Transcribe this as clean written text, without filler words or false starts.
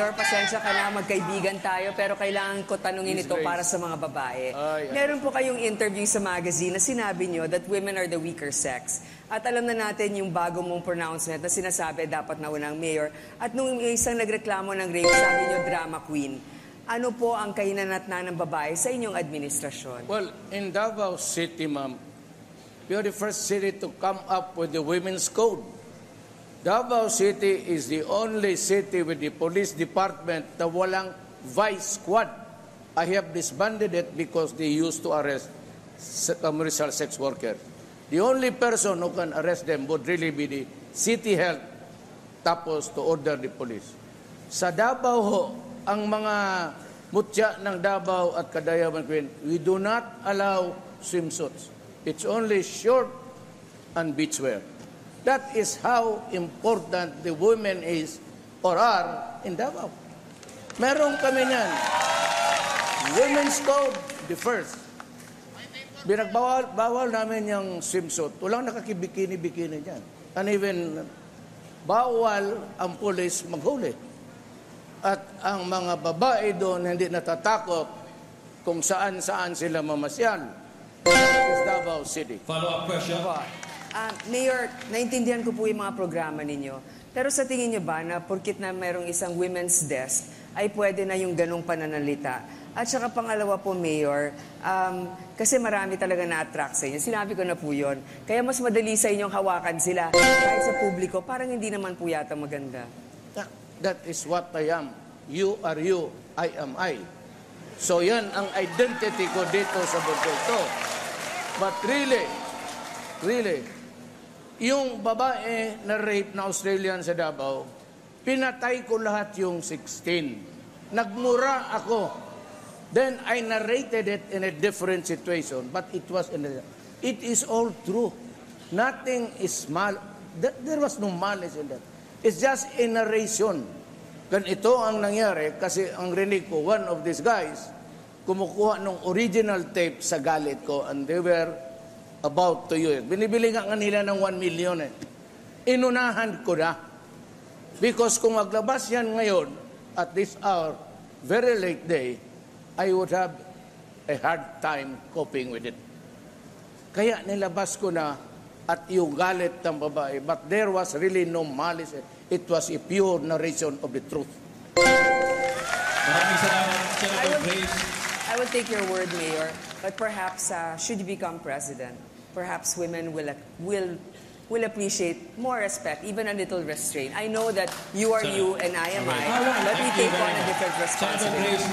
Mayor, pasensya ka na, magkaibigan tayo, pero kailangan ko tanungin ito para sa mga babae. Meron po kayong interview sa magazine na sinabi nyo that women are the weaker sex. At alam na natin yung bago mong pronouncement na sinasabi dapat na unang mayor. At nung isang nagreklamo ng rape, sabi nyo drama queen. Ano po ang kahinanatnan ng babae sa inyong administrasyon? Well, in Davao City, ma'am, we are the first city to come up with the women's code. Davao City is the only city with the police department na walang vice squad. I have disbanded it because they used to arrest commercial sex workers. The only person who can arrest them would really be the city health, tapos to order the police. Sa Davao ho, ang mga mutya ng Davao at Kadayaman Queen, we do not allow swimsuits. It's only short and beachwear. That is how important the women is or are in Davao. Meron kami niyan. Women's code, the first. Binagbawal namin yung swimsuit. Walang nakakibikini-bikini dyan. And even bawal ang pulis maghuli. At ang mga babae doon hindi natatakot kung saan-saan sila mamasyal. Sa Davao City. Follow-up question. Mayor, naintindihan ko po yung mga programa ninyo. Pero sa tingin nyo ba na porkit na merong isang women's desk, ay pwede na yung ganong pananalita? At saka pangalawa po, Mayor, kasi marami talaga na-attract sa inyo. Sinabi ko na po yun. Kaya mas madali sa inyong hawakan sila. Kahit sa publiko, parang hindi naman po yata maganda. That is what I am. You are you, I am I. So yan ang identity ko dito sa bundok to. But really, yung babae na rape na Australian sa Davao, pinatay ko lahat yung 16. Nagmura ako. Then I narrated it in a different situation, but it is all true. Nothing is there was no malice in that. It's just a narration. Ganito ang nangyari kasi ang rinig ko, one of these guys, kumukuha ng original tape sa galit ko and they were about to use it. Binibili nga nila ng 1 million eh. Inunahan ko na. Because kung maglabas yan ngayon, at this hour, very late day, I would have a hard time coping with it. Kaya nilabas ko na at yung galit ng babae. But there was really no malice. It was a pure narration of the truth. Maraming salamat, Senator Grace. I will take your word, Mayor. But perhaps, should you become president, perhaps women will appreciate more respect, even a little restraint. I know that you are you and I am I. Let me take on a different responsibility.